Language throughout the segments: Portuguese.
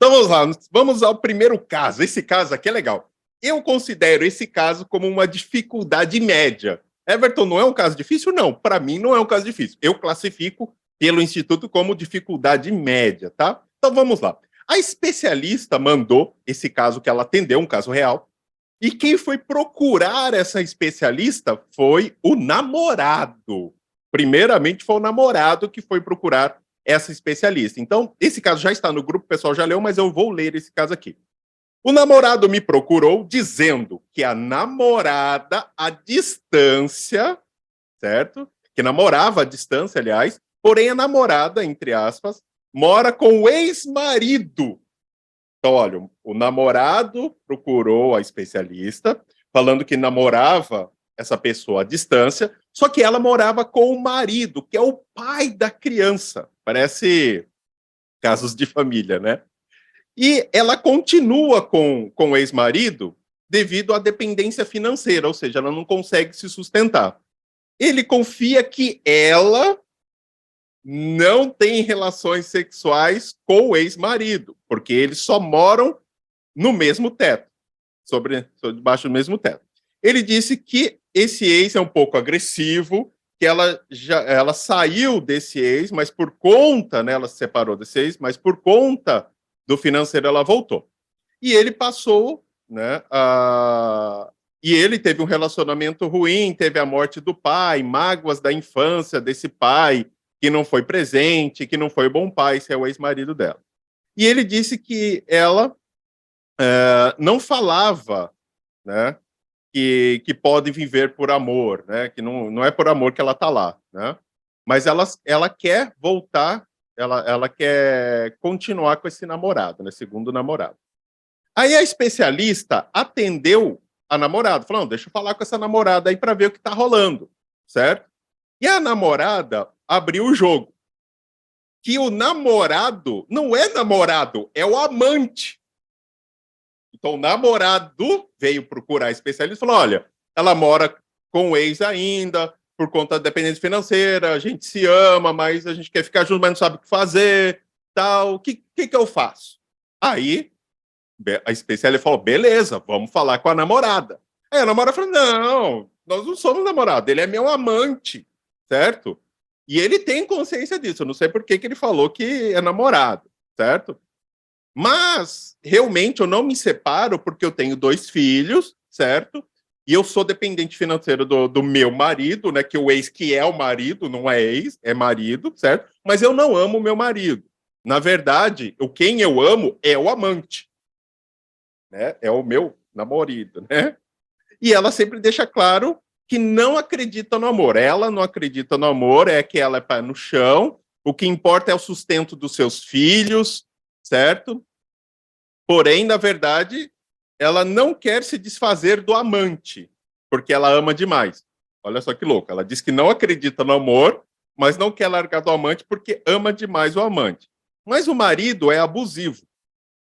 Então vamos lá, vamos ao primeiro caso. Esse caso aqui é legal. Eu considero esse caso como uma dificuldade média. Everton, não é um caso difícil? Não, para mim não é um caso difícil. Eu classifico pelo Instituto como dificuldade média, tá? Então vamos lá. A especialista mandou esse caso que ela atendeu, um caso real, e quem foi procurar essa especialista foi o namorado. Primeiramente foi o namorado que foi procurar essa especialista. Então, esse caso já está no grupo, o pessoal já leu, mas eu vou ler esse caso aqui. O namorado me procurou dizendo que a namorada à distância, certo? Que namorava à distância, aliás, porém a namorada, entre aspas, mora com o ex-marido. Então, olha, o namorado procurou a especialista, falando que namorava essa pessoa à distância, só que ela morava com o marido, que é o pai da criança. Parece casos de família, né? E ela continua com o ex-marido devido à dependência financeira, ou seja, ela não consegue se sustentar. Ele confia que ela não tem relações sexuais com o ex-marido, porque eles só moram no mesmo teto, debaixo do mesmo teto. Ele disse que esse ex é um pouco agressivo, que ela saiu desse ex, mas por conta, né, ela se separou desse ex, mas por conta do financeiro ela voltou. E ele passou, né, e ele teve um relacionamento ruim, teve a morte do pai, mágoas da infância desse pai, que não foi presente, que não foi bom pai, esse é o ex-marido dela. E ele disse que ela não falava, né, que pode viver por amor, né, que não é por amor que ela está lá, né, mas ela quer voltar, ela quer continuar com esse namorado, né, segundo namorado. Aí a especialista atendeu a namorada, falou, deixa eu falar com essa namorada aí para ver o que está rolando, certo? E a namorada abriu o jogo. Que o namorado não é namorado, é o amante. Então o namorado veio procurar a especialista e falou, olha, ela mora com o ex ainda, por conta da dependência financeira, a gente se ama, mas a gente quer ficar junto, mas não sabe o que fazer, tal, o que eu faço? Aí a especialista falou, beleza, vamos falar com a namorada. Aí a namorada falou, não, nós não somos namorados, ele é meu amante, certo? E ele tem consciência disso, eu não sei por que ele falou que é namorado, certo? Mas, realmente, eu não me separo porque eu tenho 2 filhos, certo? E eu sou dependente financeiro do meu marido, né? Que o ex que é o marido, não é ex, é marido, certo? Mas eu não amo o meu marido. Na verdade, quem eu amo é o amante, né? É o meu namorado, né? E ela sempre deixa claro que não acredita no amor. Ela não acredita no amor, é que ela é pé no chão. O que importa é o sustento dos seus filhos, certo? Porém, na verdade, ela não quer se desfazer do amante, porque ela ama demais. Olha só que louco. Ela diz que não acredita no amor, mas não quer largar do amante porque ama demais o amante. Mas o marido é abusivo.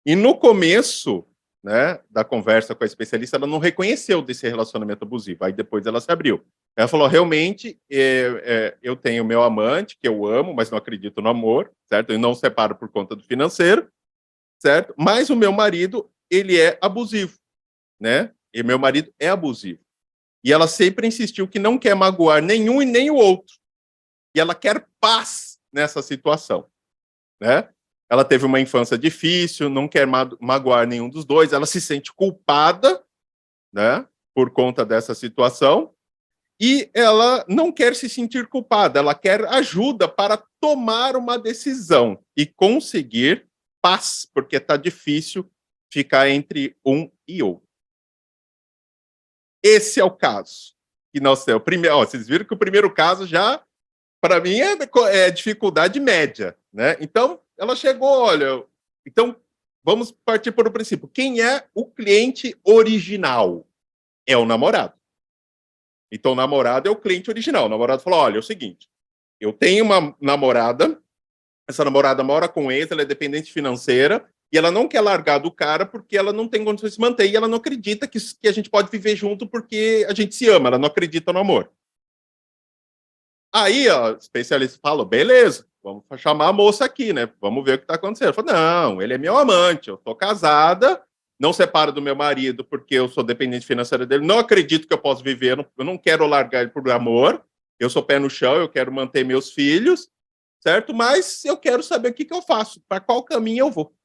E no começo, né, da conversa com a especialista, ela não reconheceu desse relacionamento abusivo. Aí depois ela se abriu. Ela falou, realmente, eu tenho meu amante, que eu amo, mas não acredito no amor, certo? Eu não separo por conta do financeiro, certo? Mas o meu marido, ele é abusivo, né? E meu marido é abusivo. E ela sempre insistiu que não quer magoar nenhum e nem o outro. E ela quer paz nessa situação, né? Ela teve uma infância difícil, não quer magoar nenhum dos dois, ela se sente culpada, né, por conta dessa situação, e ela não quer se sentir culpada, ela quer ajuda para tomar uma decisão e conseguir paz, porque está difícil ficar entre um e outro. Esse é o caso que nós temos. Vocês viram que o primeiro caso já, para mim, é dificuldade média, né? Então, ela chegou, olha, então vamos partir por um princípio. Quem é o cliente original? É o namorado. Então, o namorado é o cliente original. O namorado falou, olha, é o seguinte, eu tenho uma namorada, essa namorada mora com ex, ela é dependente financeira, e ela não quer largar do cara porque ela não tem condições de se manter, e ela não acredita que a gente pode viver junto porque a gente se ama, ela não acredita no amor. Aí, ó, o especialista falou, beleza, vamos chamar a moça aqui, né? Vamos ver o que está acontecendo. Eu falei, não, ele é meu amante, eu estou casada, não separo do meu marido porque eu sou dependente financeira dele, não acredito que eu posso viver, eu não quero largar ele por amor, eu sou pé no chão, eu quero manter meus filhos, certo? Mas eu quero saber o que eu faço, para qual caminho eu vou.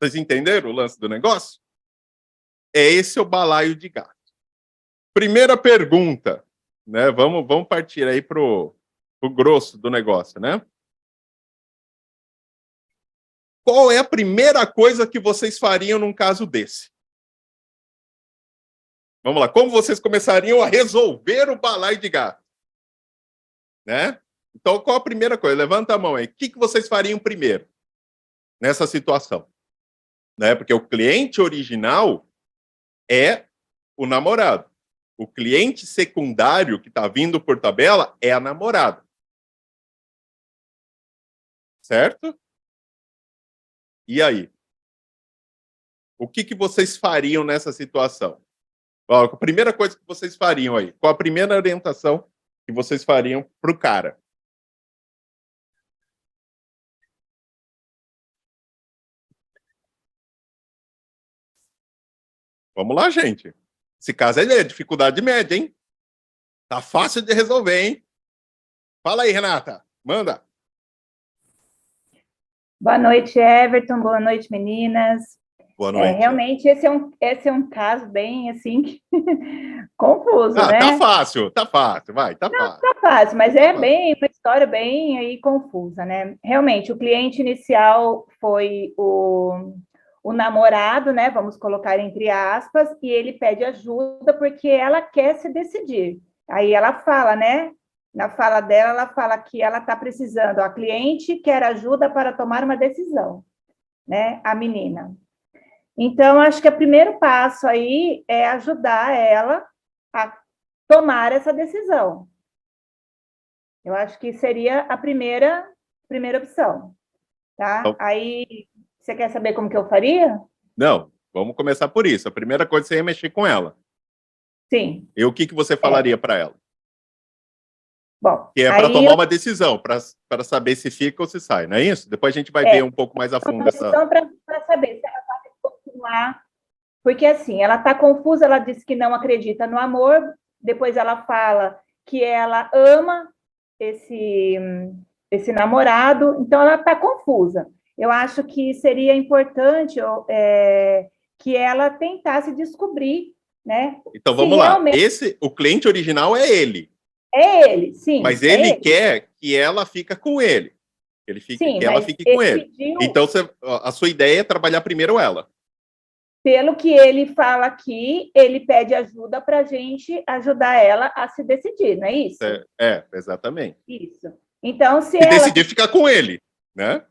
Vocês entenderam o lance do negócio? É esse o balaio de gato. Primeira pergunta, né? Vamos partir aí pro grosso do negócio, né? Qual é a primeira coisa que vocês fariam num caso desse? Vamos lá, como vocês começariam a resolver o balaio de gato? Né? Então, qual a primeira coisa? Levanta a mão aí. O que vocês fariam primeiro nessa situação? Né? Porque o cliente original é o namorado. O cliente secundário que está vindo por tabela é a namorada. Certo? E aí? O que vocês fariam nessa situação? Ó, a primeira coisa que vocês fariam aí? Qual a primeira orientação que vocês fariam para o cara? Vamos lá, gente. Esse caso é dificuldade média, hein? Tá fácil de resolver, hein? Fala aí, Renata. Manda. Boa noite, Everton. Boa noite, meninas. Boa noite. Realmente, esse é um caso bem, assim, confuso, né? Tá fácil, vai, tá fácil. Tá fácil, mas é bem uma história bem aí confusa, né? Realmente, o cliente inicial foi o namorado, né? Vamos colocar entre aspas, e ele pede ajuda porque ela quer se decidir. Aí ela fala, né? Na fala dela, ela fala que ela está precisando, a cliente quer ajuda para tomar uma decisão, né? A menina. Então, acho que o primeiro passo aí é ajudar ela a tomar essa decisão. Eu acho que seria a primeira opção, tá? Então, aí, você quer saber como que eu faria? Não, vamos começar por isso. A primeira coisa é você ia mexer com ela. Sim. E o que você falaria para ela? Bom, que é para tomar uma decisão, para saber se fica ou se sai, não é isso? Depois a gente vai ver um pouco mais a fundo essa... Para saber se ela vai continuar, porque assim, ela está confusa, ela disse que não acredita no amor, depois ela fala que ela ama esse namorado, então ela está confusa. Eu acho que seria importante que ela tentasse descobrir, né? Então vamos lá, o cliente original é ele. É ele, sim. Mas ele quer que ela fique com ele. Que ela fique com ele. Pediu... Então, a sua ideia é trabalhar primeiro ela. Pelo que ele fala aqui, ele pede ajuda para a gente ajudar ela a se decidir, não é isso? Exatamente. Isso. Então, se ela... decidir ficar com ele, né?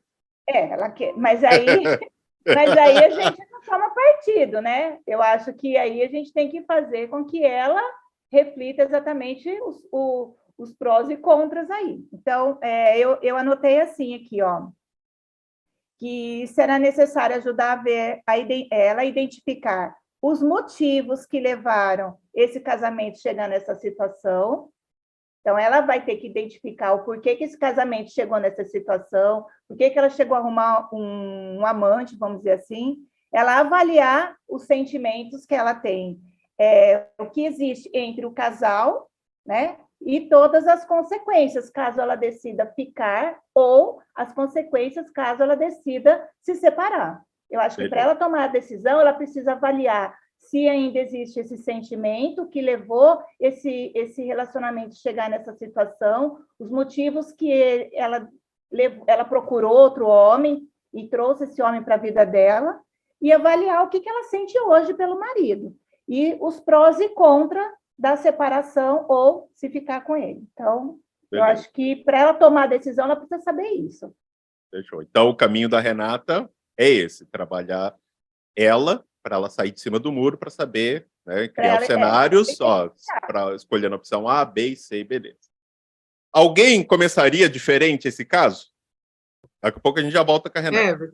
Ela quer. Mas aí a gente não toma partido, né? Eu acho que aí a gente tem que fazer com que ela reflita exatamente os prós e contras aí. Então, eu anotei assim aqui, ó, que será necessário ajudar a ver ela a identificar os motivos que levaram esse casamento chegar nessa situação. Então, ela vai ter que identificar o porquê que esse casamento chegou nessa situação, por que ela chegou a arrumar um amante, vamos dizer assim, ela avaliar os sentimentos que ela tem, o que existe entre o casal, né? E todas as consequências, caso ela decida ficar, ou as consequências, caso ela decida se separar. Eu acho que para ela tomar a decisão, ela precisa avaliar se ainda existe esse sentimento que levou esse relacionamento a chegar nessa situação, os motivos que ela procurou outro homem e trouxe esse homem para a vida dela, e avaliar o que ela sente hoje pelo marido. E os prós e contras da separação ou se ficar com ele. Então, eu acho que para ela tomar a decisão, ela precisa saber isso. Fechou. Então, o caminho da Renata é esse, trabalhar ela, para ela sair de cima do muro, para saber, né, criar os cenários, para escolher a opção A, B e C, beleza. Alguém começaria diferente esse caso? Daqui a pouco a gente já volta com a Renata.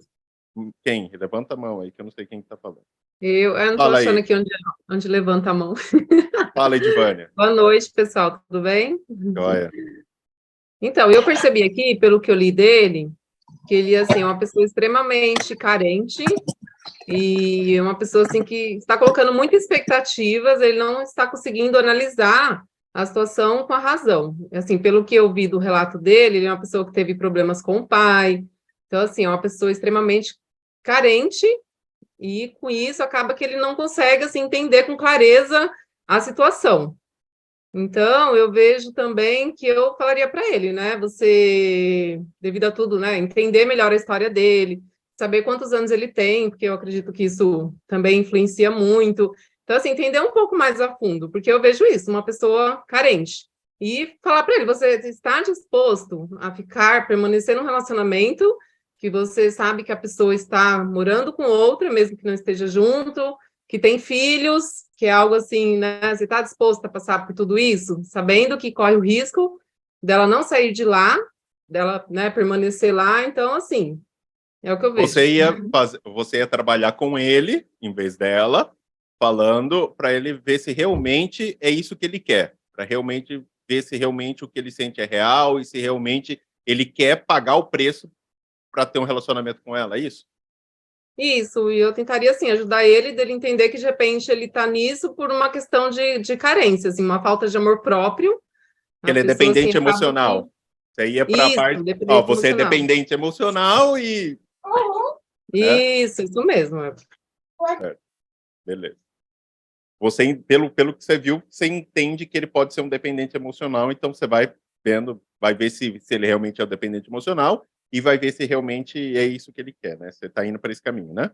Quem? Levanta a mão aí, que eu não sei quem está falando. Eu não estou achando aqui onde levanta a mão. Fala, Edivânia. Boa noite, pessoal, tudo bem? Joia. Então, eu percebi aqui, pelo que eu li dele, que ele, assim, é uma pessoa extremamente carente e é uma pessoa, assim, que está colocando muitas expectativas, ele não está conseguindo analisar a situação com a razão. Assim, pelo que eu vi do relato dele, ele é uma pessoa que teve problemas com o pai, então, assim, é uma pessoa extremamente carente e, com isso, acaba que ele não consegue, assim, entender com clareza a situação. Então, eu vejo também que eu falaria para ele, né? Você, devido a tudo, né? Entender melhor a história dele, saber quantos anos ele tem, porque eu acredito que isso também influencia muito. Então, assim, entender um pouco mais a fundo, porque eu vejo isso, uma pessoa carente. E falar para ele, você está disposto a ficar, permanecer num relacionamento que você sabe que a pessoa está morando com outra, mesmo que não esteja junto, que tem filhos, que é algo assim, né? Você está disposto a passar por tudo isso, sabendo que corre o risco dela não sair de lá, dela, né, permanecer lá. Então, assim, é o que eu vejo. Você ia trabalhar com ele, em vez dela, falando para ele ver se realmente é isso que ele quer, para realmente ver se realmente o que ele sente é real e se realmente ele quer pagar o preço para ter um relacionamento com ela, é isso? Isso, e eu tentaria, assim, ajudar ele, dele entender que, de repente, ele está nisso por uma questão de carência, assim, uma falta de amor próprio. A Ele é pessoa, assim, dependente acaba que... emocional. Você ia para a Isso, parte, ó, dependência você é emocional. dependente emocional e, né? Isso mesmo. É, beleza. Você, pelo que você viu, você entende que ele pode ser um dependente emocional, então você vai vendo, vai ver se ele realmente é um dependente emocional e vai ver se realmente é isso que ele quer, né? Você está indo para esse caminho, né?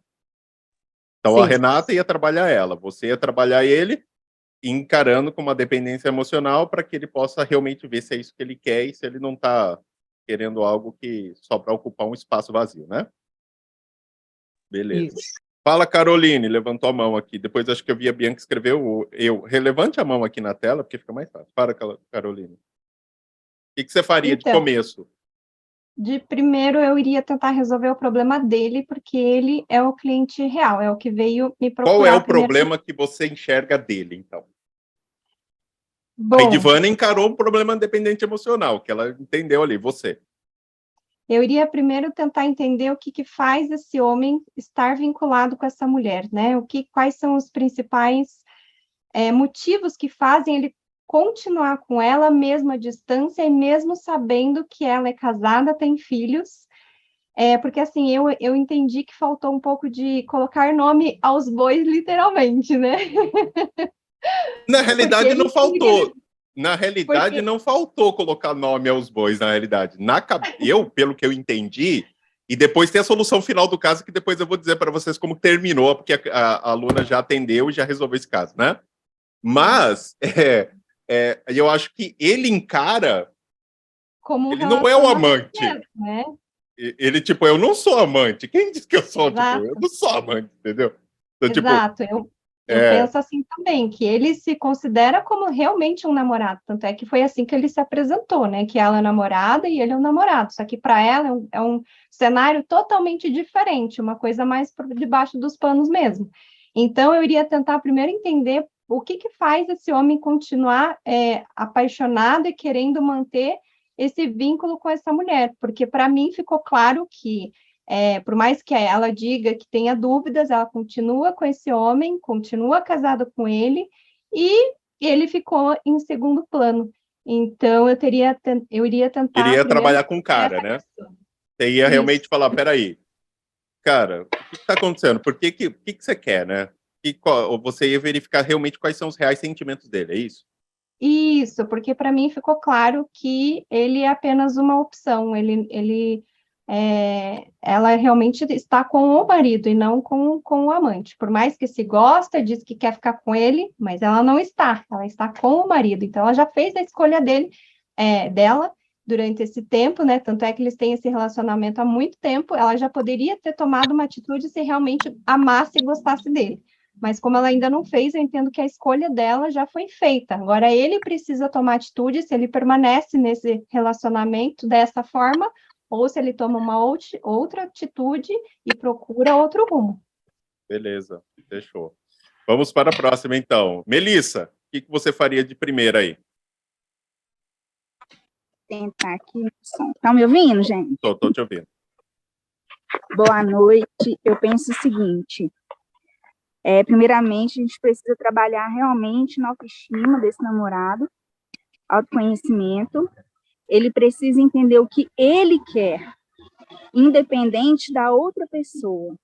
Então a Sim. Renata ia trabalhar ela, você ia trabalhar ele, encarando como uma dependência emocional para que ele possa realmente ver se é isso que ele quer e se ele não está querendo algo que só para ocupar um espaço vazio, né? Beleza. Isso. Fala, Caroline, levantou a mão aqui. Depois acho que eu vi a Bianca escreveu eu. Relevante a mão aqui na tela, porque fica mais fácil. Fala, Caroline. O que você faria de Então, começo? de primeiro eu iria tentar resolver o problema dele, porque ele é o cliente real, é o que veio me Qual é procurar o primeiro. problema que você enxerga dele, então? A Bom, Edivana encarou o problema dependente emocional, que ela entendeu ali, você. eu iria primeiro tentar entender o que faz esse homem estar vinculado com essa mulher, né? Quais são os principais motivos que fazem ele continuar com ela, mesmo à distância, e mesmo sabendo que ela é casada, tem filhos. Porque assim, eu entendi que faltou um pouco de colocar nome aos bois, literalmente, né? Na Porque realidade, ele não faltou. Na realidade, porque não faltou colocar nome aos bois, na realidade. Eu, pelo que eu entendi, e depois tem a solução final do caso, que depois eu vou dizer para vocês como terminou, porque a aluna já atendeu e já resolveu esse caso, né? Mas eu acho que ele encara. como um Ele não é o relacionamento, amante. né? Ele, tipo, eu não sou amante. Quem disse que eu sou? Tipo, eu Exato, não sou amante, entendeu? Então, tipo, exato. Eu é, penso assim também, que ele se considera como realmente um namorado. Tanto é que foi assim que ele se apresentou, né? Que ela é namorada e ele é um namorado. Só que para ela é um cenário totalmente diferente, uma coisa mais por debaixo dos panos mesmo. Então, eu iria tentar primeiro entender o que faz esse homem continuar apaixonado e querendo manter esse vínculo com essa mulher, porque para mim ficou claro que por mais que ela diga que tenha dúvidas, ela continua com esse homem, continua casada com ele, e ele ficou em segundo plano. Então, eu iria tentar iria primeiro trabalhar com o cara, essa né? questão. Você ia realmente Isso, falar, peraí, cara, o que está acontecendo? Por que você quer, né? Você ia verificar realmente quais são os reais sentimentos dele, é isso? isso, porque para mim ficou claro que ele é apenas uma opção, ela realmente está com o marido e não com o amante. Por mais que se gosta, diz que quer ficar com ele, mas ela não está, ela está com o marido. Então, ela já fez a escolha dela durante esse tempo, né? Tanto é que eles têm esse relacionamento há muito tempo. Ela já poderia ter tomado uma atitude se realmente amasse e gostasse dele. Mas como ela ainda não fez, eu entendo que a escolha dela já foi feita. Agora ele precisa tomar atitude se ele permanece nesse relacionamento dessa forma ou se ele toma uma outra atitude e procura outro rumo. Beleza, fechou. Vamos para a próxima, então. Melissa, o que você faria de primeira aí? tentar aqui. Estão me ouvindo, gente? Tô te ouvindo. Boa noite. Eu penso o seguinte, primeiramente, a gente precisa trabalhar realmente na autoestima desse namorado, autoconhecimento. Ele precisa entender o que ele quer, independente da outra pessoa.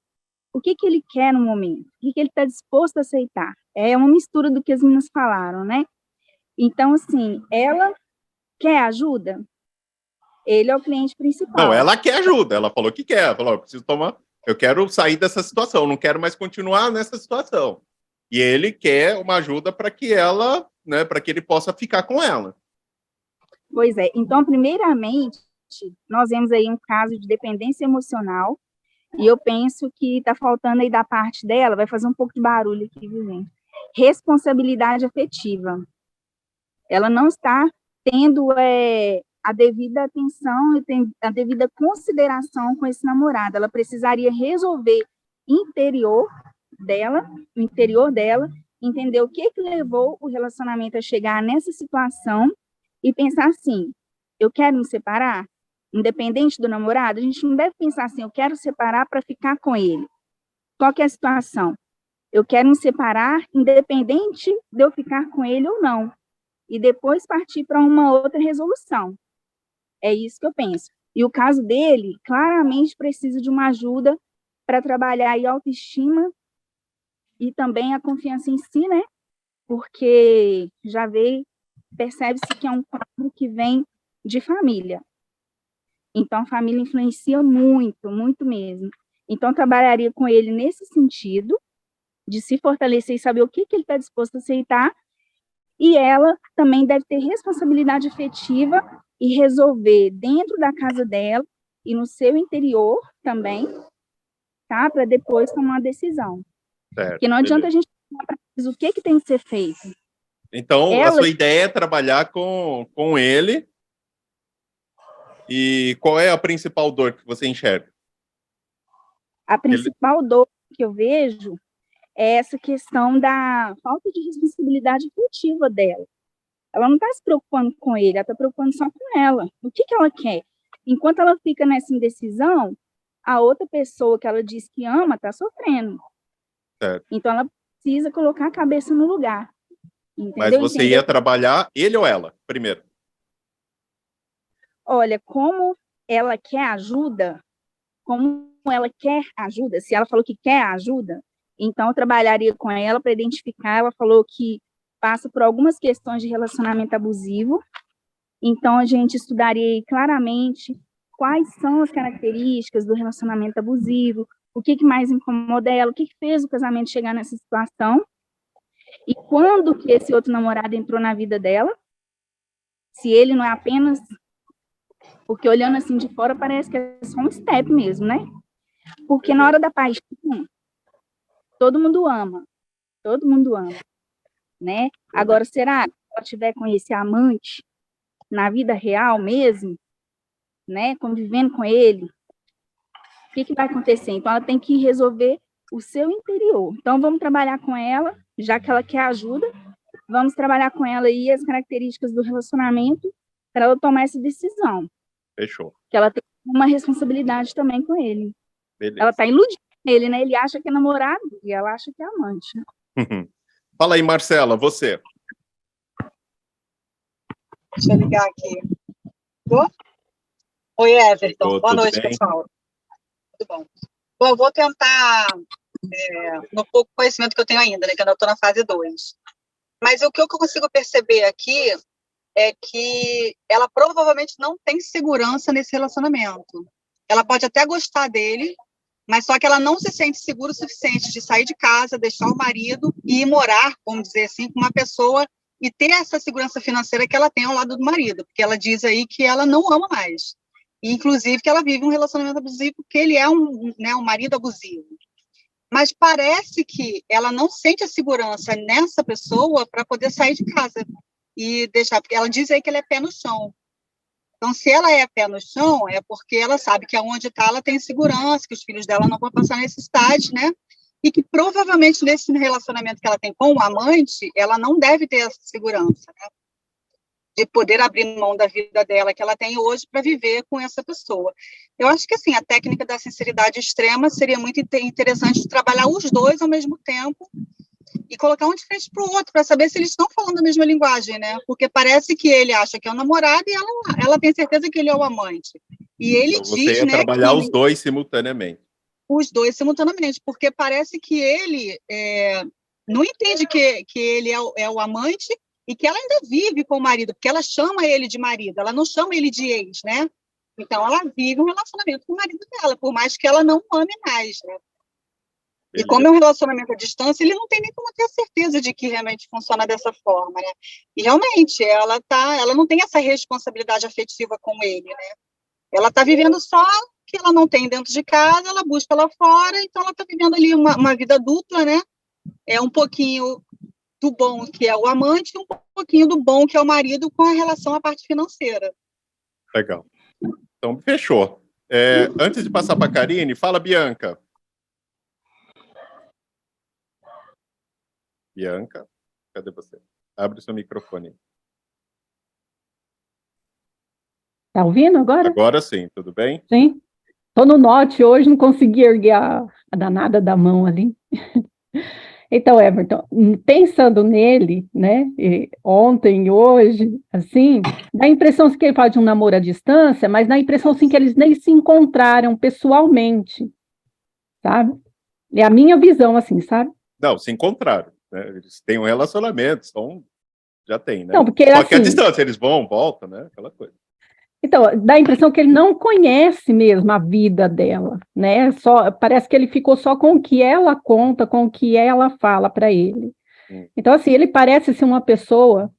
O que ele quer no momento? O que ele está disposto a aceitar? É uma mistura do que as meninas falaram, né? Então, assim, ela quer ajuda? Ele é o cliente principal. Não, ela quer ajuda. Ela falou que quer. Ela falou, eu quero sair dessa situação, não quero mais continuar nessa situação. E ele quer uma ajuda para que ela, né, para que ele possa ficar com ela. Pois é. Então, primeiramente, nós vemos aí um caso de dependência emocional, e eu penso que está faltando aí da parte dela, vai fazer um pouco de barulho aqui, viu, gente? Responsabilidade afetiva. Ela não está tendo a devida atenção e a devida consideração com esse namorado. Ela precisaria resolver no interior dela, entender o que levou o relacionamento a chegar nessa situação e pensar assim, eu quero me separar? Independente do namorado, a gente não deve pensar assim, eu quero separar para ficar com ele. Qual que é a situação? Eu quero me separar independente de eu ficar com ele ou não. E depois partir para uma outra resolução. É isso que eu penso. E o caso dele, claramente, precisa de uma ajuda para trabalhar a autoestima e também a confiança em si, né? Porque percebe-se que é um quadro que vem de família. Então, a família influencia muito, muito mesmo. Então, eu trabalharia com ele nesse sentido, de se fortalecer e saber o que ele está disposto a aceitar, e ela também deve ter responsabilidade afetiva e resolver dentro da casa dela e no seu interior também, tá? Para depois tomar uma decisão. Certo, porque não adianta a gente falar para eles o que tem que ser feito. Então, a sua ideia é trabalhar com ele. E qual é a principal dor que você enxerga? A principal dor que eu vejo é essa questão da falta de responsabilidade afetiva dela. Ela não está se preocupando com ele, ela está preocupando só com ela. O que ela quer? Enquanto ela fica nessa indecisão, a outra pessoa que ela diz que ama está sofrendo. Certo. Então, ela precisa colocar a cabeça no lugar. Entendeu? Mas você ia trabalhar ele ou ela, primeiro? Olha, como ela quer ajuda, se ela falou que quer ajuda, então eu trabalharia com ela para identificar. Ela falou que passa por algumas questões de relacionamento abusivo, então a gente estudaria claramente quais são as características do relacionamento abusivo, o que mais incomoda ela, o que fez o casamento chegar nessa situação, e quando que esse outro namorado entrou na vida dela, se ele não é apenas... Porque olhando assim de fora parece que é só um step mesmo, né? Porque na hora da paixão, todo mundo ama, né? Agora, será que ela tiver com esse amante na vida real mesmo, né? Convivendo com ele, o que vai acontecer? Então, ela tem que resolver o seu interior. Então, vamos trabalhar com ela, já que ela quer ajuda, vamos trabalhar com ela aí as características do relacionamento para ela tomar essa decisão. Fechou. Que ela tem uma responsabilidade também com ele. Beleza. Ela está iludindo ele, né? Ele acha que é namorado e ela acha que é amante. Fala aí, Marcela, você. Deixa eu ligar aqui. Oi, Everton. Boa noite, pessoal. Tudo bom? Bom, eu vou tentar, no pouco conhecimento que eu tenho ainda, né, que eu ainda estou na fase 2. Mas o que eu consigo perceber aqui é que ela provavelmente não tem segurança nesse relacionamento. Ela pode até gostar dele, mas só que ela não se sente segura o suficiente de sair de casa, deixar o marido e ir morar, vamos dizer assim, com uma pessoa e ter essa segurança financeira que ela tem ao lado do marido, porque ela diz aí que ela não ama mais. E, inclusive, que ela vive um relacionamento abusivo, porque ele é um marido abusivo. Mas parece que ela não sente a segurança nessa pessoa para poder sair de casa e deixar, porque ela diz aí que ela é pé no chão. Então, se ela é pé no chão, é porque ela sabe que aonde está ela tem segurança, que os filhos dela não vão passar necessidade, né? E que provavelmente nesse relacionamento que ela tem com o amante, ela não deve ter essa segurança, né? de poder abrir mão da vida dela que ela tem hoje para viver com essa pessoa. Eu acho que, assim, a técnica da sinceridade extrema seria muito interessante trabalhar os dois ao mesmo tempo e colocar um de frente para o outro, para saber se eles estão falando a mesma linguagem, né? Porque parece que ele acha que é o namorado e ela tem certeza que ele é o amante. E ele então, diz, você ia né, trabalhar os dois simultaneamente. Os dois simultaneamente, porque parece que ele não entende que ele é o amante e que ela ainda vive com o marido, porque ela chama ele de marido, ela não chama ele de ex, né? Então, ela vive um relacionamento com o marido dela, por mais que ela não o ame mais, né? E como é um relacionamento à distância, ele não tem nem como ter certeza de que realmente funciona dessa forma, né? E realmente, ela não tem essa responsabilidade afetiva com ele, né? Ela está vivendo só o que ela não tem dentro de casa, ela busca lá fora, então ela está vivendo ali uma vida dupla, né? É um pouquinho do bom que é o amante e um pouquinho do bom que é o marido com a relação à parte financeira. Legal. Então, fechou. Antes de passar para a Karine, fala, Bianca. Bianca, cadê você? Abre o seu microfone. Tá ouvindo agora? Agora sim, tudo bem? Sim. Tô no note hoje, não consegui erguer a danada da mão ali. Então, Everton, pensando nele, né, ontem, hoje, assim, dá a impressão que ele fala de um namoro à distância, mas dá a impressão, assim, que eles nem se encontraram pessoalmente, sabe? É a minha visão, assim, sabe? Não, se encontraram, né? Eles têm um relacionamento, então já tem, né? Não, porque, Só assim, que à distância, eles vão, voltam, né? Aquela coisa. Então, dá a impressão que ele não conhece mesmo a vida dela, né? Parece que ele ficou só com o que ela conta, com o que ela fala para ele. Então, assim, ele parece ser uma pessoa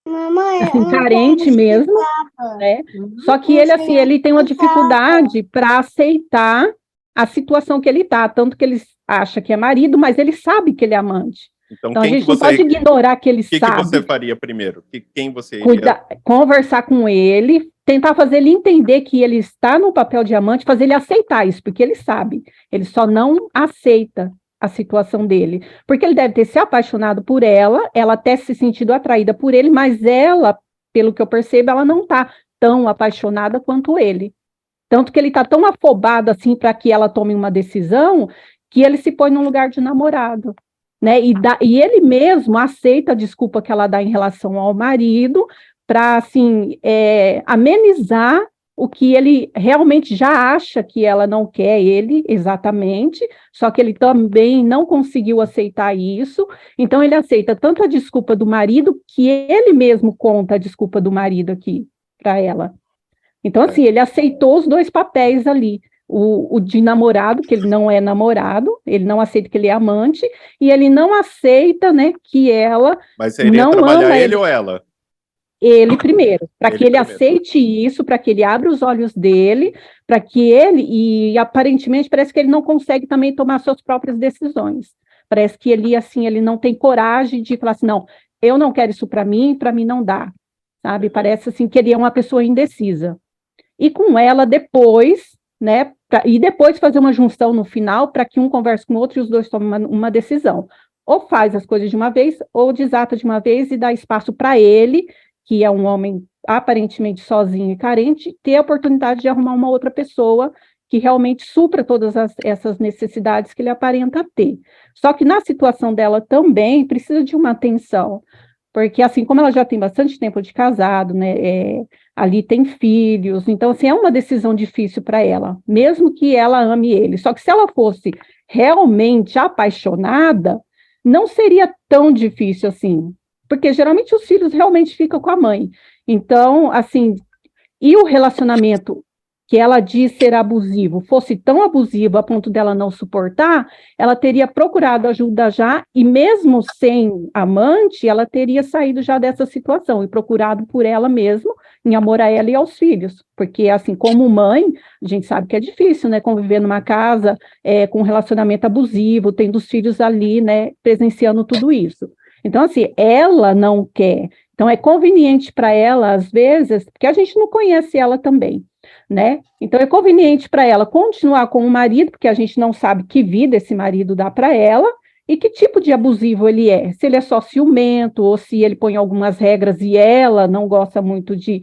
assim, carente mesmo, né? Só que ele, assim, ele tem uma dificuldade para aceitar a situação que ele está, tanto que ele acha que é marido, mas ele sabe que ele é amante. Então a gente não pode ignorar que ele sabe. O que você faria primeiro? Quem você iria... Conversar com ele, tentar fazer ele entender que ele está no papel de amante, fazer ele aceitar isso, porque ele sabe. Ele só não aceita a situação dele. Porque ele deve ter se apaixonado por ela até se sentido atraída por ele, mas ela, pelo que eu percebo, ela não está tão apaixonada quanto ele. Tanto que ele está tão afobado assim para que ela tome uma decisão, que ele se põe no lugar de namorado. Né? E ele mesmo aceita a desculpa que ela dá em relação ao marido para, assim, amenizar o que ele realmente já acha que ela não quer ele exatamente, só que ele também não conseguiu aceitar isso, então ele aceita tanto a desculpa do marido, que ele mesmo conta a desculpa do marido aqui para ela. Então, assim, ele aceitou os dois papéis ali. O de namorado, que ele não é namorado, ele não aceita que ele é amante, e ele não aceita, né, que ela Mas você iria não trabalhar ama ele ou ela? Ele primeiro, para que ele aceite isso, para que ele abra os olhos dele, para que e aparentemente parece que ele não consegue também tomar suas próprias decisões. Parece que ele, assim, ele não tem coragem de falar assim, não, eu não quero isso para mim não dá, sabe? Parece, assim, que ele é uma pessoa indecisa. E com ela, depois, né, e depois fazer uma junção no final para que um converse com o outro e os dois tomem uma decisão. Ou faz as coisas de uma vez, ou desata de uma vez e dá espaço para ele, que é um homem aparentemente sozinho e carente, ter a oportunidade de arrumar uma outra pessoa que realmente supra todas essas necessidades que ele aparenta ter. Só que na situação dela também precisa de uma atenção, porque assim como ela já tem bastante tempo de casado, né, ali tem filhos, então assim, é uma decisão difícil para ela, mesmo que ela ame ele. Só que se ela fosse realmente apaixonada, não seria tão difícil assim, porque geralmente os filhos realmente ficam com a mãe. Então, assim, e o relacionamento que ela diz ser abusivo, fosse tão abusivo a ponto dela não suportar, ela teria procurado ajuda já, e mesmo sem amante, ela teria saído já dessa situação, e procurado por ela mesma, em amor a ela e aos filhos, porque assim, como mãe, a gente sabe que é difícil, né, conviver numa casa com um relacionamento abusivo, tendo os filhos ali, né, presenciando tudo isso. Então, assim, ela não quer, então é conveniente para ela, às vezes, porque a gente não conhece ela também, né? Então é conveniente para ela continuar com o marido, porque a gente não sabe que vida esse marido dá para ela, e que tipo de abusivo ele é. Se ele é só ciumento, ou se ele põe algumas regras e ela não gosta muito de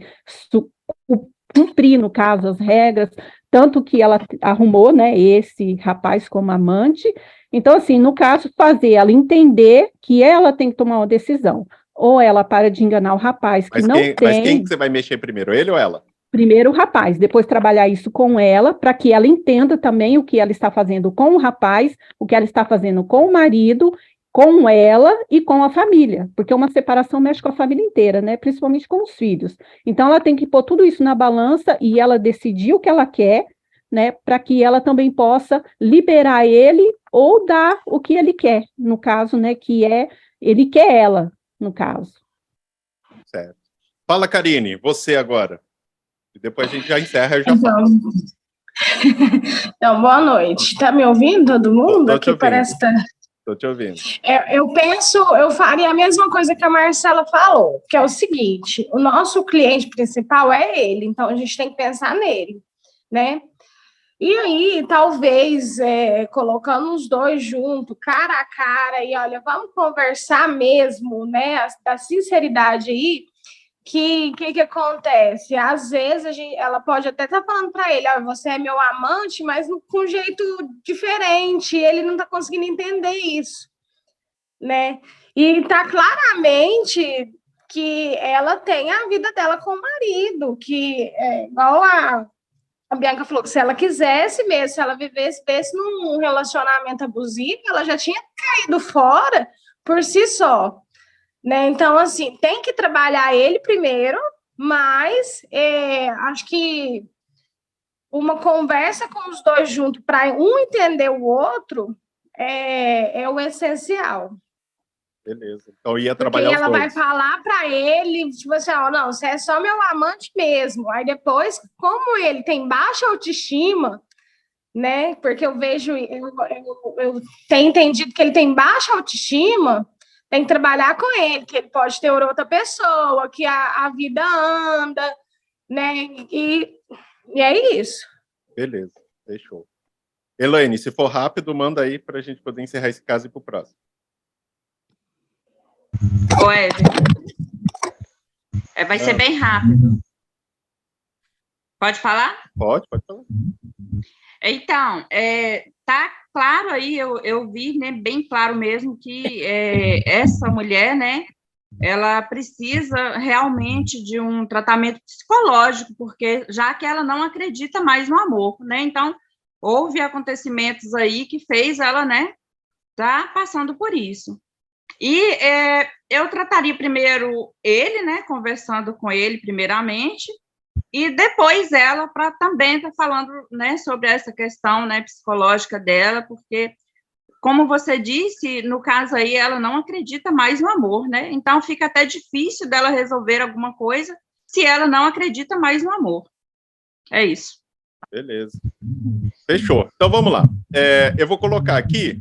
cumprir, no caso, as regras, tanto que ela arrumou, né, esse rapaz como amante. Então, assim, no caso, fazer ela entender que ela tem que tomar uma decisão. Ou ela para de enganar o rapaz, que não tem... Mas quem que você vai mexer primeiro, ele ou ela? Primeiro o rapaz, depois trabalhar isso com ela, para que ela entenda também o que ela está fazendo com o rapaz, o que ela está fazendo com o marido, com ela e com a família, porque uma separação mexe com a família inteira, né? Principalmente com os filhos. Então, ela tem que pôr tudo isso na balança e ela decidir o que ela quer, né? Para que ela também possa liberar ele ou dar o que ele quer, no caso, né? Que é, ele quer ela, no caso. Certo. Fala, Karine, você agora. Depois a gente já encerra e já fala. Então, boa noite. Tá me ouvindo todo mundo? Aqui parece que tá... Estou te ouvindo. Eu faria a mesma coisa que a Marcela falou, que é o seguinte, o nosso cliente principal é ele, então a gente tem que pensar nele, né? E aí, talvez, colocando os dois juntos, cara a cara, e olha, vamos conversar mesmo, né, da sinceridade aí, que acontece? Às vezes ela pode até estar falando para ele, você é meu amante, mas com um jeito diferente, ele não está conseguindo entender isso, né? E está claramente que ela tem a vida dela com o marido, que é igual a Bianca falou, que se ela quisesse mesmo, se ela vivesse num relacionamento abusivo, ela já tinha caído fora por si só. Né? Então, assim, tem que trabalhar ele primeiro, mas acho que uma conversa com os dois juntos para um entender o outro é o essencial. Beleza. Então, ia trabalhar porque os dois. Ela vai falar para ele, tipo assim, não, você é só meu amante mesmo. Aí depois, como ele tem baixa autoestima, né? Porque eu vejo, eu tenho entendido que ele tem baixa autoestima, tem que trabalhar com ele, que ele pode ter outra pessoa, que a vida anda, né? E é isso. Beleza, fechou. Elaine, se for rápido, manda aí para a gente poder encerrar esse caso e ir para o próximo. Ô, Éder. Vai ser bem rápido. Pode falar? Pode falar. Então, tá claro aí, eu vi, né, bem claro mesmo que essa mulher, né, ela precisa realmente de um tratamento psicológico, porque já que ela não acredita mais no amor, né, então houve acontecimentos aí que fez ela, né, tá passando por isso. E eu trataria primeiro ele, né, conversando com ele primeiramente, e depois ela, para também estar falando, né, sobre essa questão, né, psicológica dela, porque, como você disse, no caso aí, ela não acredita mais no amor, né, então fica até difícil dela resolver alguma coisa se ela não acredita mais no amor. É isso. Beleza. Fechou. Então, vamos lá. Eu vou colocar aqui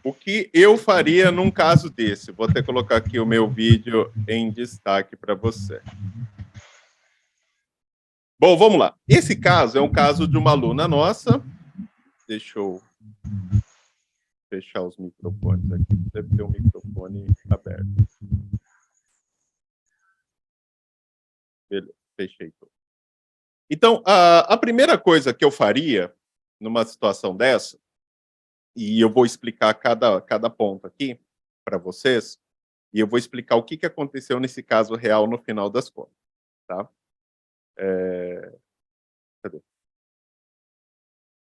o que eu faria num caso desse. Vou até colocar aqui o meu vídeo em destaque para você. Bom, vamos lá. Esse caso é um caso de uma aluna nossa. Deixa eu fechar os microfones aqui. Deve ter um microfone aberto. Beleza, fechei tudo. Então, a primeira coisa que eu faria numa situação dessa, e eu vou explicar cada ponto aqui para vocês, e eu vou explicar o que aconteceu nesse caso real no final das contas, tá? Cadê?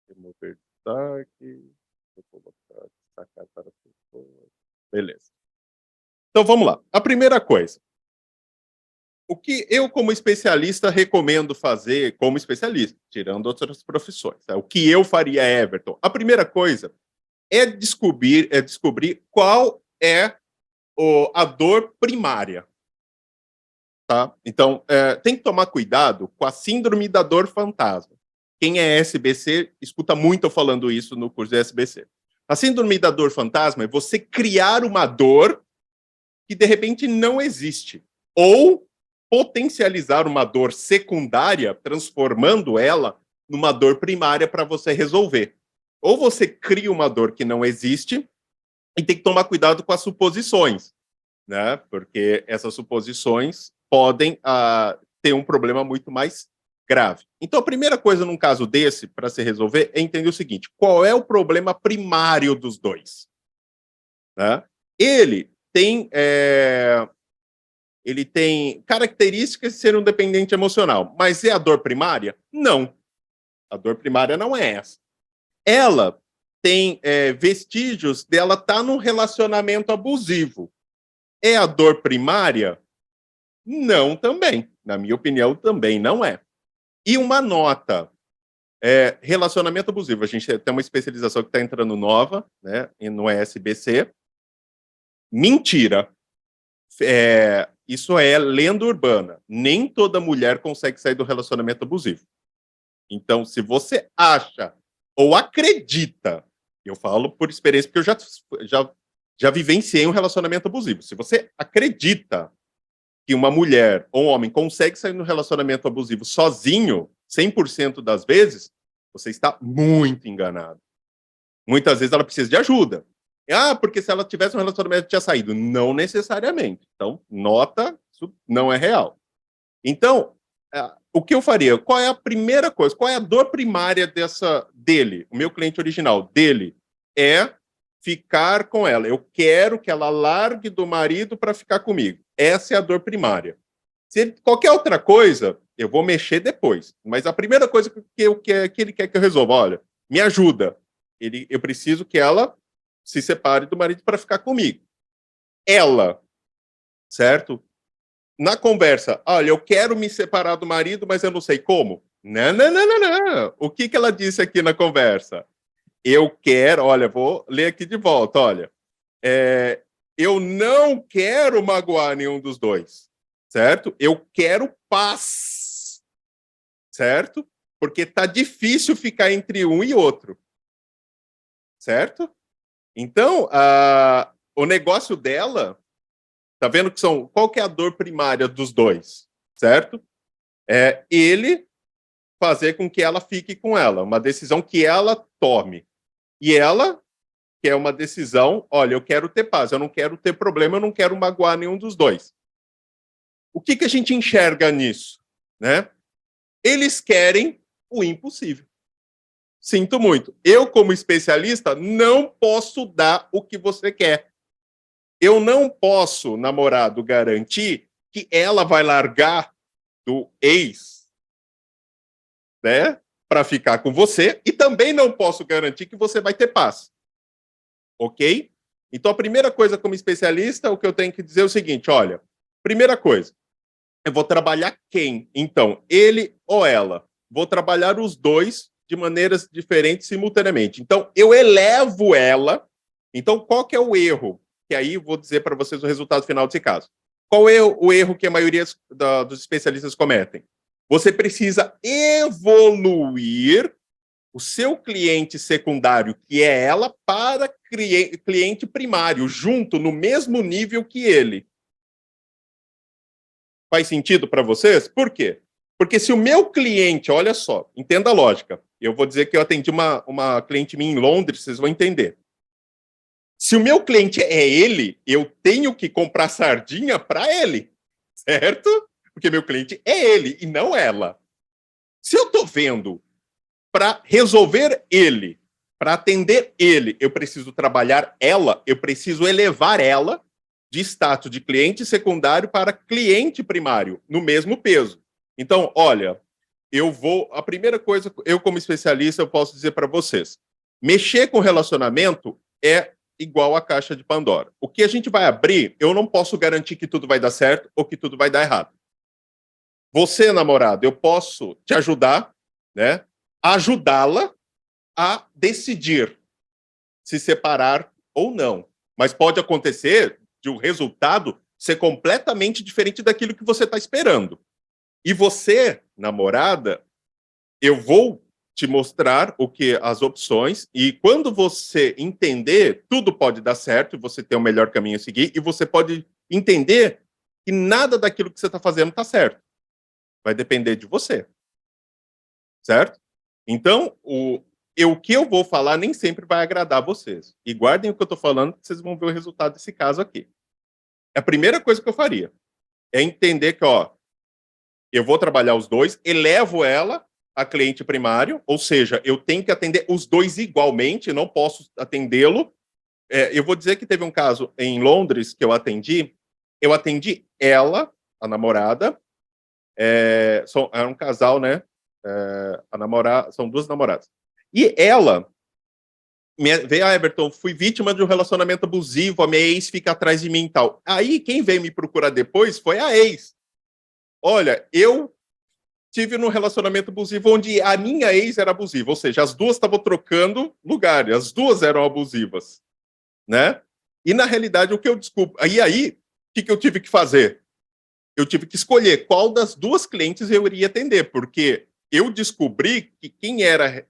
Remover destaque. Vou colocar destacar para pessoas. Beleza. Então, vamos lá. A primeira coisa. O que eu, como especialista, recomendo fazer como especialista, tirando outras profissões. Tá? O que eu faria, Everton? A primeira coisa é descobrir qual é a dor primária. Tá? Então, tem que tomar cuidado com a síndrome da dor fantasma. Quem é SBC, escuta muito eu falando isso no curso de SBC. A síndrome da dor fantasma é você criar uma dor que, de repente, não existe. Ou potencializar uma dor secundária, transformando ela numa dor primária para você resolver. Ou você cria uma dor que não existe, E tem que tomar cuidado com as suposições, né? Porque essas suposições podem ter um problema muito mais grave. Então, a primeira coisa num caso desse, para se resolver, é entender o seguinte: qual é o problema primário dos dois? Né? Ele tem características de ser um dependente emocional, mas é a dor primária? Não. A dor primária não é essa. Ela tem vestígios dela estar num relacionamento abusivo. É a dor primária? Não também. Na minha opinião, também não é. E uma nota. Relacionamento abusivo. A gente tem uma especialização que está entrando nova, né, no SBC. Mentira. Isso é lenda urbana. Nem toda mulher consegue sair do relacionamento abusivo. Então, se você acha ou acredita, eu falo por experiência, porque eu já vivenciei um relacionamento abusivo. Se você acredita que uma mulher ou um homem consegue sair do relacionamento abusivo sozinho, 100% das vezes, você está muito enganado. Muitas vezes ela precisa de ajuda. Porque se ela tivesse um relacionamento, tinha saído. Não necessariamente. Então, nota, isso não é real. Então, o que eu faria? Qual é a primeira coisa? Qual é a dor primária dele? O meu cliente original, dele, é ficar com ela. Eu quero que ela largue do marido para ficar comigo. Essa é a dor primária. Se qualquer outra coisa, eu vou mexer depois. Mas a primeira coisa que ele quer que eu resolva, olha, me ajuda. Eu preciso que ela se separe do marido para ficar comigo. Ela, certo? Na conversa, olha, eu quero me separar do marido, mas eu não sei como. Não. O que ela disse aqui na conversa? Eu quero, olha, vou ler aqui de volta, olha. Eu não quero magoar nenhum dos dois, certo? Eu quero paz, certo? Porque tá difícil ficar entre um e outro, certo? Então, o negócio dela, tá vendo que qual que é a dor primária dos dois, certo? Ele fazer com que ela fique com ela, uma decisão que ela tome. E ela quer uma decisão, olha, eu quero ter paz, eu não quero ter problema, eu não quero magoar nenhum dos dois. O que a gente enxerga nisso? Né? Eles querem o impossível. Sinto muito. Eu, como especialista, não posso dar o que você quer. Eu não posso, namorado, garantir que ela vai largar do ex, né, para ficar com você, e também não posso garantir que você vai ter paz. Ok? Então, a primeira coisa como especialista, o que eu tenho que dizer é o seguinte, olha, primeira coisa, eu vou trabalhar quem? Então, ele ou ela? Vou trabalhar os dois de maneiras diferentes simultaneamente. Então, eu elevo ela. Então, qual que é o erro? Que aí eu vou dizer para vocês o resultado final desse caso. Qual é o erro que a maioria dos especialistas cometem? Você precisa evoluir o seu cliente secundário, que é ela, para cliente primário, junto, no mesmo nível que ele. Faz sentido para vocês? Por quê? Porque se o meu cliente, olha só, entenda a lógica. Eu vou dizer que eu atendi uma cliente minha em Londres, vocês vão entender. Se o meu cliente é ele, eu tenho que comprar sardinha para ele, certo? Porque meu cliente é ele e não ela. Se eu estou vendo para resolver ele, para atender ele, eu preciso trabalhar ela, eu preciso elevar ela de status de cliente secundário para cliente primário, no mesmo peso. Então, olha, a primeira coisa, eu como especialista, eu posso dizer para vocês, mexer com relacionamento é igual a caixa de Pandora. O que a gente vai abrir, eu não posso garantir que tudo vai dar certo ou que tudo vai dar errado. Você, namorado, eu posso te ajudar, né, ajudá-la a decidir se separar ou não. Mas pode acontecer de o resultado ser completamente diferente daquilo que você está esperando. E você, namorada, eu vou te mostrar as opções, e quando você entender, tudo pode dar certo, você tem o melhor caminho a seguir, e você pode entender que nada daquilo que você está fazendo está certo. Vai depender de você. Certo? Então, o que eu vou falar nem sempre vai agradar vocês. E guardem o que eu estou falando, que vocês vão ver o resultado desse caso aqui. A primeira coisa que eu faria é entender que, ó, eu vou trabalhar os dois, elevo ela a cliente primário, ou seja, eu tenho que atender os dois igualmente, não posso atendê-lo. Eu vou dizer que teve um caso em Londres que eu atendi ela, a namorada, era um casal, né? São duas namoradas. E ela veio, Everton, fui vítima de um relacionamento abusivo, a minha ex fica atrás de mim e tal. Aí, quem veio me procurar depois foi a ex. Olha, eu tive num relacionamento abusivo onde a minha ex era abusiva, ou seja, as duas estavam trocando lugar, as duas eram abusivas, né? E, na realidade, o que eu descubro... Aí, o que eu tive que fazer? Eu tive que escolher qual das duas clientes eu iria atender, porque eu descobri que quem era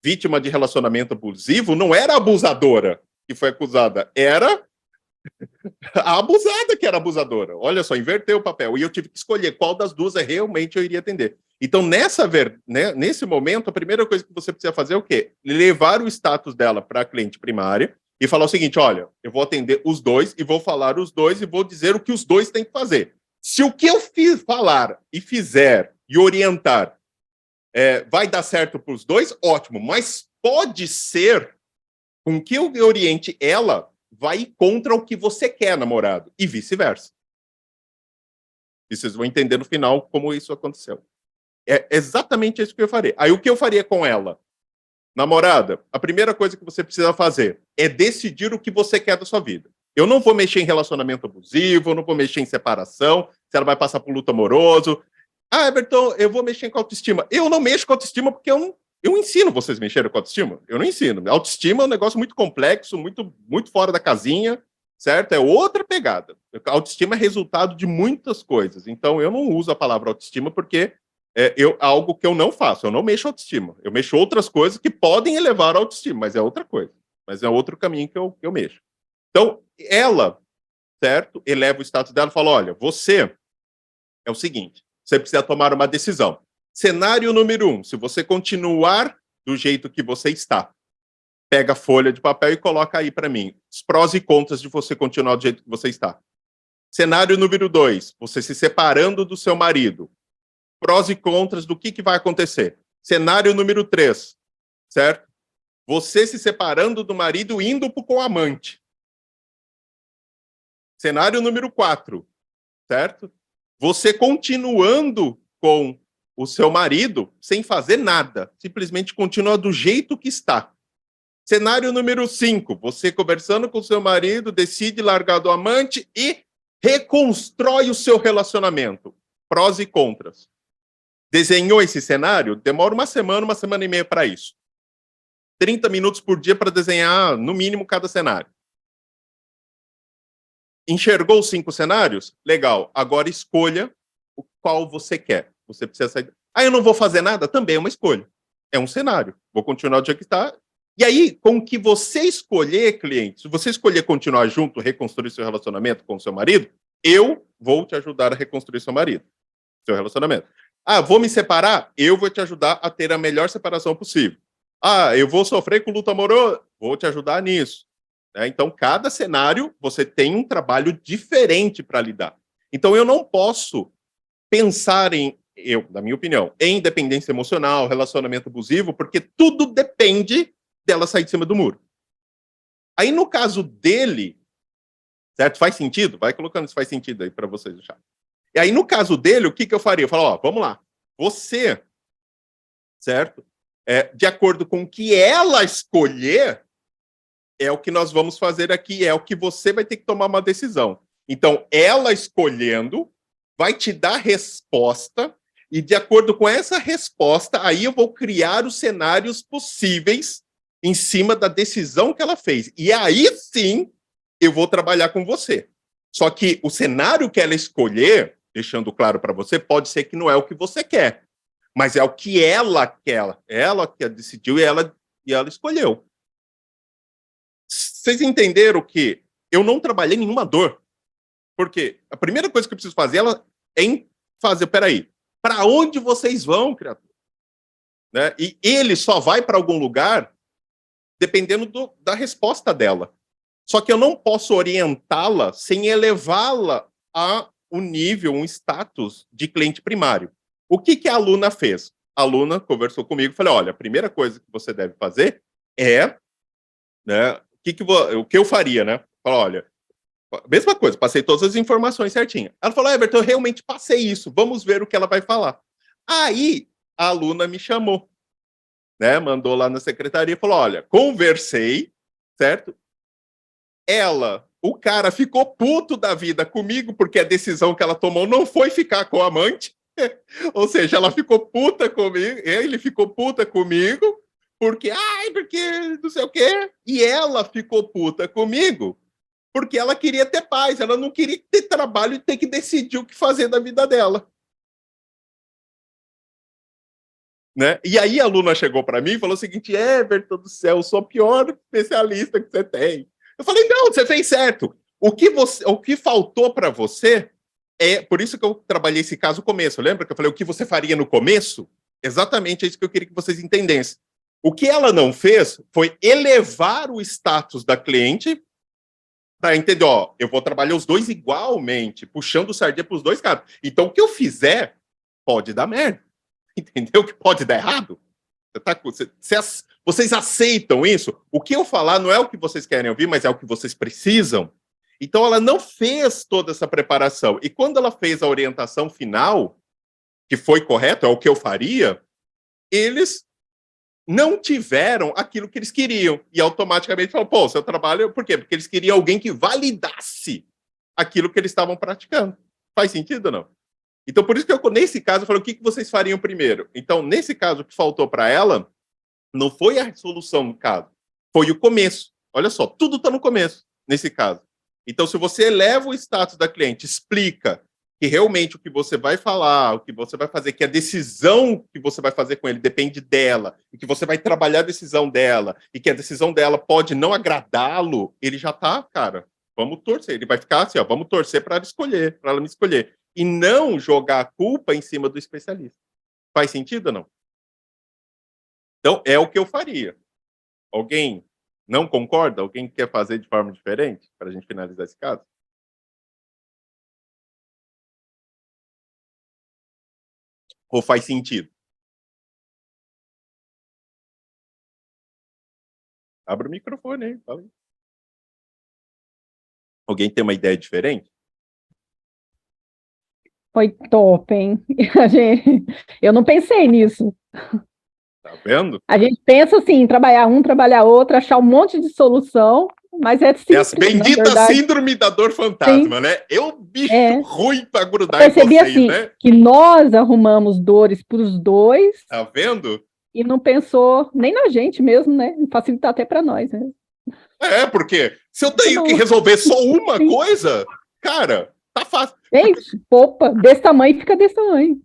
vítima de relacionamento abusivo não era a abusadora que foi acusada, era a abusada que era abusadora. Olha só, inverteu o papel. E eu tive que escolher qual das duas realmente eu iria atender. Então, nesse momento, a primeira coisa que você precisa fazer é o quê? Levar o status dela para a cliente primária e falar o seguinte, olha, eu vou atender os dois e vou falar os dois e vou dizer o que os dois têm que fazer. Se o que eu falar e fizer e orientar vai dar certo para os dois, ótimo. Mas pode ser com que eu oriente ela vai contra o que você quer, namorado, e vice-versa. E vocês vão entender no final como isso aconteceu. É exatamente isso que eu faria. Aí o que eu faria com ela? Namorada, a primeira coisa que você precisa fazer é decidir o que você quer da sua vida. Eu não vou mexer em relacionamento abusivo, eu não vou mexer em separação, se ela vai passar por luto amoroso. Ah, Everton, eu vou mexer com autoestima. Eu não mexo com autoestima porque eu ensino vocês a mexerem com autoestima. Eu não ensino. Autoestima é um negócio muito complexo, muito, muito fora da casinha, certo? É outra pegada. Autoestima é resultado de muitas coisas. Então, eu não uso a palavra autoestima porque algo que eu não faço. Eu não mexo autoestima. Eu mexo outras coisas que podem elevar a autoestima, mas é outra coisa. Mas é outro caminho que eu mexo. Então, ela, certo? Eleva o status dela e fala, olha, você é o seguinte, você precisa tomar uma decisão. Cenário número 1, se você continuar do jeito que você está, pega a folha de papel e coloca aí para mim os prós e contras de você continuar do jeito que você está. Cenário número 2, você se separando do seu marido. Prós e contras do que vai acontecer. Cenário número 3, certo? Você se separando do marido indo com o amante. Cenário número 4, certo? Você continuando com o seu marido sem fazer nada, simplesmente continua do jeito que está. Cenário número 5, você conversando com o seu marido, decide largar do amante e reconstrói o seu relacionamento. Prós e contras. Desenhou esse cenário? Demora uma semana e meia para isso. 30 minutos por dia para desenhar, no mínimo, cada cenário. Enxergou os 5 cenários? Legal. Agora escolha o qual você quer. Você precisa sair. Eu não vou fazer nada? Também é uma escolha. É um cenário. Vou continuar do jeito que está. E aí, com o que você escolher, cliente, se você escolher continuar junto, reconstruir seu relacionamento com o seu marido, eu vou te ajudar a reconstruir seu marido, seu relacionamento. Vou me separar? Eu vou te ajudar a ter a melhor separação possível. Eu vou sofrer com luto amoroso? Vou te ajudar nisso. Então, cada cenário, você tem um trabalho diferente para lidar. Então, eu não posso pensar na minha opinião, em dependência emocional, relacionamento abusivo, porque tudo depende dela sair de cima do muro. Aí, no caso dele, certo? Faz sentido? Vai colocando se faz sentido aí para vocês acharem. E aí, no caso dele, o que eu faria? Eu falo, vamos lá. Você, certo? De acordo com o que ela escolher, é o que nós vamos fazer aqui, é o que você vai ter que tomar uma decisão. Então, ela escolhendo vai te dar resposta e, de acordo com essa resposta, aí eu vou criar os cenários possíveis em cima da decisão que ela fez. E aí, sim, eu vou trabalhar com você. Só que o cenário que ela escolher, deixando claro para você, pode ser que não é o que você quer, mas é o que ela quer. Ela que decidiu e ela escolheu. Vocês entenderam que eu não trabalhei nenhuma dor? Porque a primeira coisa que eu preciso fazer é fazer, peraí, para onde vocês vão, criatura? né? E ele só vai para algum lugar dependendo da resposta dela. Só que eu não posso orientá-la sem elevá-la a um nível, um status de cliente primário. O que a aluna fez? A aluna conversou comigo e falou, olha, a primeira coisa que você deve fazer é, né, o que eu faria, né? Falou, olha, mesma coisa, passei todas as informações certinho. Ela falou, Everton, eu realmente passei isso, vamos ver o que ela vai falar. Aí, a aluna me chamou, né, mandou lá na secretaria e falou, olha, conversei, certo? O cara ficou puto da vida comigo, porque a decisão que ela tomou não foi ficar com o amante, ou seja, ela ficou puta comigo, ele ficou puta comigo, porque não sei o quê, e ela ficou puta comigo, porque ela queria ter paz, ela não queria ter trabalho e ter que decidir o que fazer da vida dela. Né? E aí a aluna chegou para mim e falou o seguinte, Everton do céu, eu sou o pior especialista que você tem. Eu falei, não, você fez certo. O que faltou para você por isso que eu trabalhei esse caso no começo. Lembra que eu falei o que você faria no começo? Exatamente é isso que eu queria que vocês entendessem. O que ela não fez foi elevar o status da cliente para entender, ó, eu vou trabalhar os dois igualmente, puxando o sardinha para os dois caras. Então, o que eu fizer pode dar merda. Entendeu? Que pode dar errado. Vocês aceitam isso? O que eu falar não é o que vocês querem ouvir, mas é o que vocês precisam. Então, ela não fez toda essa preparação. E quando ela fez a orientação final, que foi correto, é o que eu faria, eles não tiveram aquilo que eles queriam. E automaticamente falaram, pô, seu trabalho... Por quê? Porque eles queriam alguém que validasse aquilo que eles estavam praticando. Faz sentido ou não? Então, por isso que nesse caso, eu falei, o que vocês fariam primeiro? Então, nesse caso, o que faltou para ela não foi a resolução do caso, foi o começo. Olha só, tudo está no começo, nesse caso. Então, se você eleva o status da cliente, explica que realmente o que você vai falar, o que você vai fazer, que a decisão que você vai fazer com ele depende dela, e que você vai trabalhar a decisão dela, e que a decisão dela pode não agradá-lo, ele já tá, cara, vamos torcer. Ele vai ficar assim, ó, vamos torcer para ela me escolher. E não jogar a culpa em cima do especialista. Faz sentido ou não? Então, é o que eu faria. Alguém não concorda? Alguém quer fazer de forma diferente? Para a gente finalizar esse caso? Ou faz sentido? Abre o microfone aí. Fala aí. Alguém tem uma ideia diferente? Foi top, hein? Eu não pensei nisso. Tá vendo? A gente pensa assim, trabalhar trabalhar outro, achar um monte de solução, mas é simples. É as benditas síndrome da dor fantasma, sim, né? É o bicho ruim para grudar em vocês, assim, né? Que nós arrumamos dores para os dois. Tá vendo? E não pensou nem na gente mesmo, né? Facilitar até para nós, né? Porque se eu tenho que resolver só uma coisa, cara, tá fácil. Gente, opa, desse tamanho fica desse tamanho.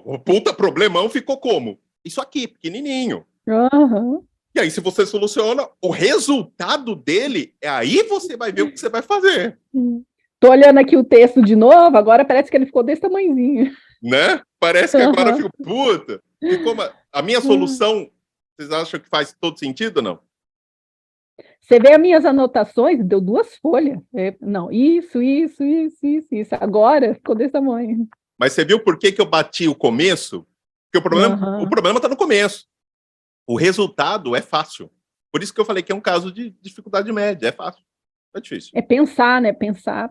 O puta problemão ficou como? Isso aqui, pequenininho. Uhum. E aí, se você soluciona, o resultado dele, aí você vai ver o que você vai fazer. Tô olhando aqui o texto de novo, agora parece que ele ficou desse tamanhozinho. Né? Parece que agora ficou, puta. A minha solução, vocês acham que faz todo sentido ou não? Você vê as minhas anotações, deu 2 folhas. Não, isso. Agora ficou desse tamanho. Mas você viu por que eu bati o começo? Porque o problema está no começo. O resultado é fácil. Por isso que eu falei que é um caso de dificuldade média. É fácil. É difícil. É pensar, né? Pensar.